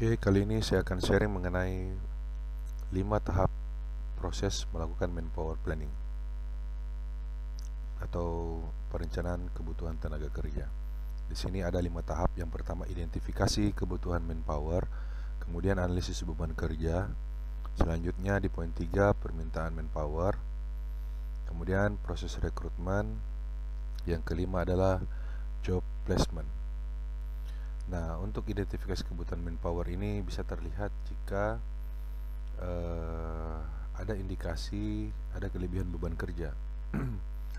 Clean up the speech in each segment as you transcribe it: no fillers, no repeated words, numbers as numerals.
Oke, kali ini saya akan sharing mengenai 5 tahap proses melakukan manpower planning atau perencanaan kebutuhan tenaga kerja. Di sini ada 5 tahap. Yang pertama, identifikasi kebutuhan manpower, kemudian analisis beban kerja, selanjutnya di poin 3 permintaan manpower, kemudian proses rekrutmen, yang kelima adalah job placement. Nah, untuk identifikasi kebutuhan manpower ini bisa terlihat jika ada indikasi ada kelebihan beban kerja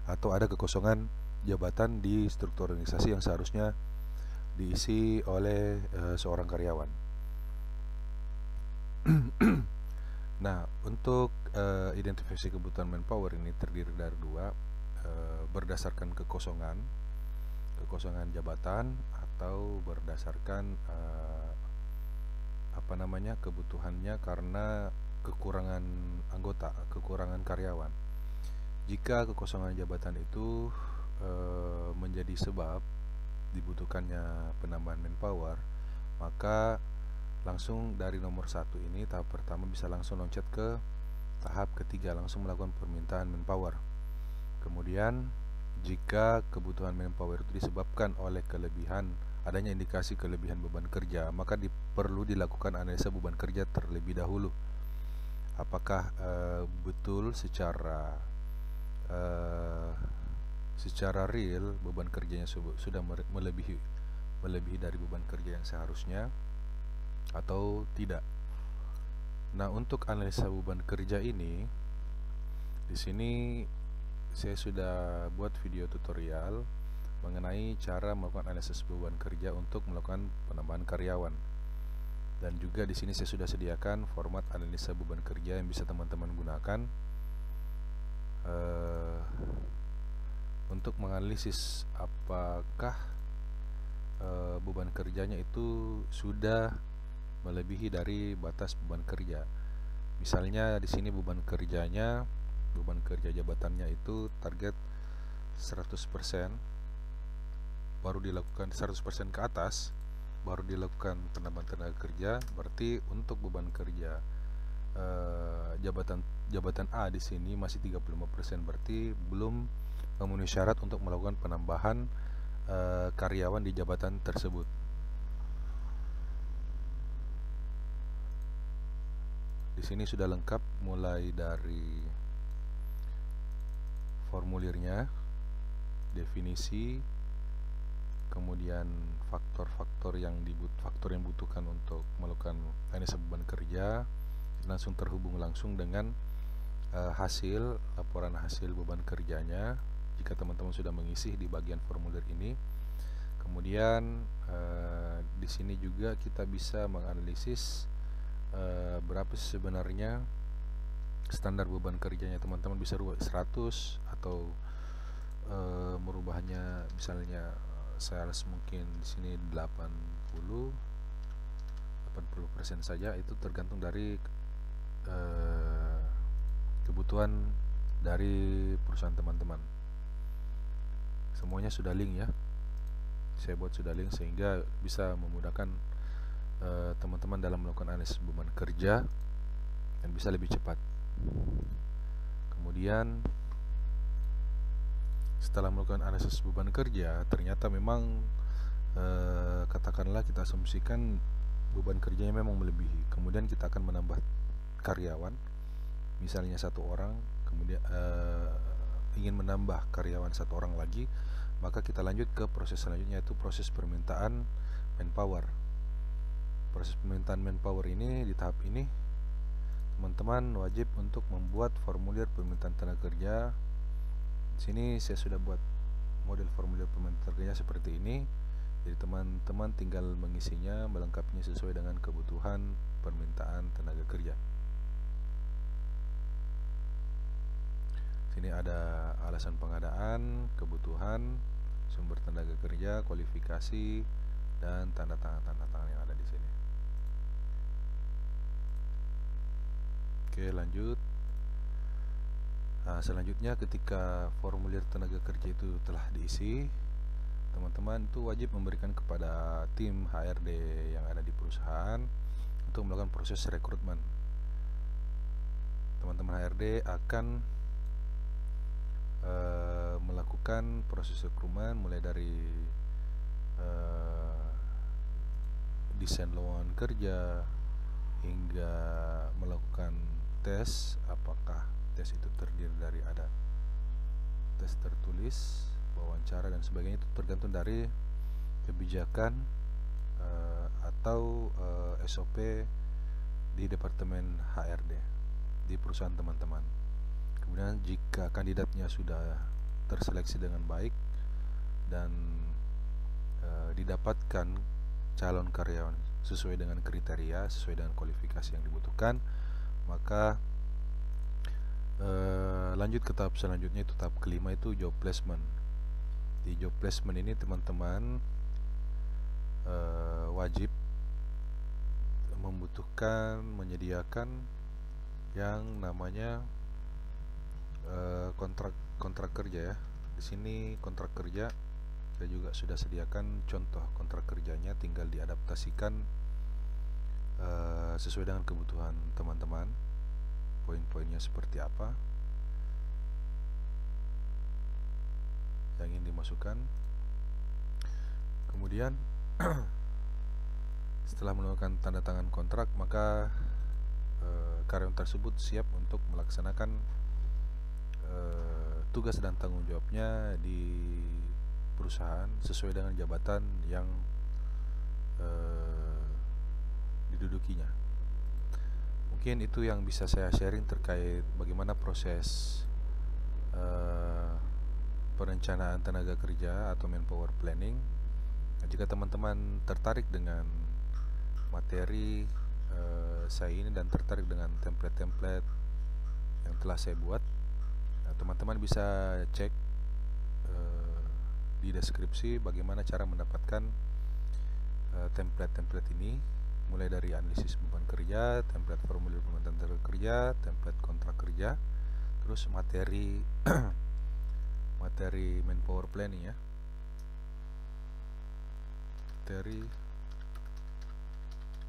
atau ada kekosongan jabatan di struktur organisasi yang seharusnya diisi oleh seorang karyawan. Nah, untuk identifikasi kebutuhan manpower ini terdiri dari dua, berdasarkan kekosongan jabatan atau berdasarkan kebutuhannya karena kekurangan anggota, kekurangan karyawan. Jika kekosongan jabatan itu menjadi sebab dibutuhkannya penambahan manpower, maka langsung dari nomor 1 ini, tahap pertama, bisa langsung loncat ke tahap ketiga, langsung melakukan permintaan manpower. Kemudian jika kebutuhan manpower itu disebabkan oleh adanya indikasi kelebihan beban kerja, maka perlu dilakukan analisa beban kerja terlebih dahulu. Apakah betul secara real beban kerjanya sudah melebihi dari beban kerja yang seharusnya atau tidak. Nah, untuk analisa beban kerja ini, di sini saya sudah buat video tutorial mengenai cara melakukan analisis beban kerja untuk melakukan penambahan karyawan. Dan juga di sini saya sudah sediakan format analisa beban kerja yang bisa teman-teman gunakan untuk menganalisis apakah beban kerjanya itu sudah melebihi dari batas beban kerja. Misalnya di sini beban kerja jabatannya itu target 100%, baru dilakukan 100% ke atas, baru dilakukan penambahan tenaga kerja. Berarti untuk beban kerja jabatan A di sini masih 35%, berarti belum memenuhi syarat untuk melakukan penambahan karyawan di jabatan tersebut. Di sini sudah lengkap mulai dari formulirnya, definisi, kemudian faktor yang dibutuhkan untuk melakukan analisa beban kerja, langsung terhubung langsung dengan laporan hasil beban kerjanya jika teman-teman sudah mengisi di bagian formulir ini. Kemudian di sini juga kita bisa menganalisis berapa sebenarnya standar beban kerjanya. Teman-teman bisa rubah 100 atau merubahnya, misalnya sales mungkin di sini 80% saja. Itu tergantung dari kebutuhan dari perusahaan teman-teman. Semuanya sudah link ya, saya buat sudah link sehingga bisa memudahkan teman-teman dalam melakukan analisis beban kerja dan bisa lebih cepat. Kemudian setelah melakukan analisis beban kerja, ternyata memang katakanlah kita asumsikan beban kerjanya memang melebihi. Kemudian kita akan menambah karyawan, misalnya 1 orang, kemudian ingin menambah karyawan 1 orang lagi, maka kita lanjut ke proses selanjutnya, yaitu proses permintaan manpower. Proses permintaan manpower ini, di tahap ini teman-teman wajib untuk membuat formulir permintaan tenaga kerja. Di sini saya sudah buat model formulir permintaan tenaga kerja seperti ini. Jadi teman-teman tinggal mengisinya, melengkapinya sesuai dengan kebutuhan permintaan tenaga kerja. Sini ada alasan pengadaan, kebutuhan, sumber tenaga kerja, kualifikasi, dan tanda tangan yang ada di sini. Oke, lanjut. Nah, selanjutnya ketika formulir tenaga kerja itu telah diisi, teman-teman itu wajib memberikan kepada tim HRD yang ada di perusahaan untuk melakukan proses rekrutmen. Teman-teman HRD akan melakukan proses rekrutmen mulai dari desain lowongan kerja hingga melakukan tes. Apakah tes itu terdiri dari ada tes tertulis, wawancara dan sebagainya, itu tergantung dari kebijakan atau SOP di departemen HRD di perusahaan teman-teman. Kemudian jika kandidatnya sudah terseleksi dengan baik dan didapatkan calon karyawan sesuai dengan kriteria, sesuai dengan kualifikasi yang dibutuhkan, maka lanjut ke tahap selanjutnya, itu tahap kelima, itu job placement. Di job placement ini teman-teman wajib menyediakan yang namanya kontrak kerja ya. Di sini kontrak kerja saya juga sudah sediakan contoh kontrak kerjanya, tinggal diadaptasikan sesuai dengan kebutuhan teman-teman. Poin-poinnya seperti apa yang ingin dimasukkan. Kemudian setelah melakukan tanda tangan kontrak, maka karyawan tersebut siap untuk melaksanakan tugas dan tanggung jawabnya di perusahaan sesuai dengan jabatan yang didudukinya. Mungkin itu yang bisa saya sharing terkait bagaimana proses perencanaan tenaga kerja atau manpower planning. Jika teman-teman tertarik dengan materi saya ini dan tertarik dengan template-template yang telah saya buat, teman-teman bisa cek di deskripsi bagaimana cara mendapatkan template-template ini, mulai dari analisis beban kerja, template formulir pembentukan tenaga kerja, template kontrak kerja, terus materi materi manpower planning ya, materi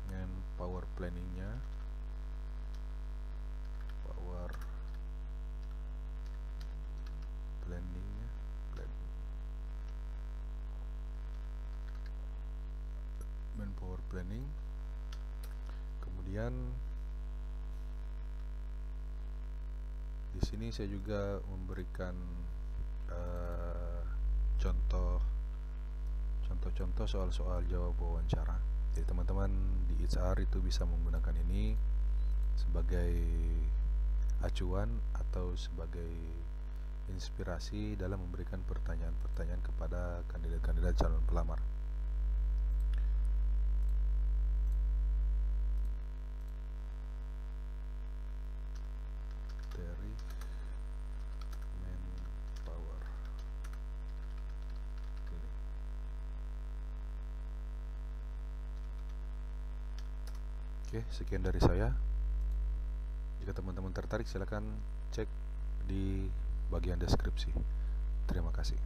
manpower planningnya, power planningnya, manpower planning. Kemudian di sini saya juga memberikan contoh soal-soal jawab wawancara. Jadi teman-teman di HR itu bisa menggunakan ini sebagai acuan atau sebagai inspirasi dalam memberikan pertanyaan-pertanyaan kepada kandidat-kandidat calon pelamar. Dari manpower ini. Oke, sekian dari saya. Jika teman-teman tertarik, silakan cek di bagian deskripsi. Terima kasih.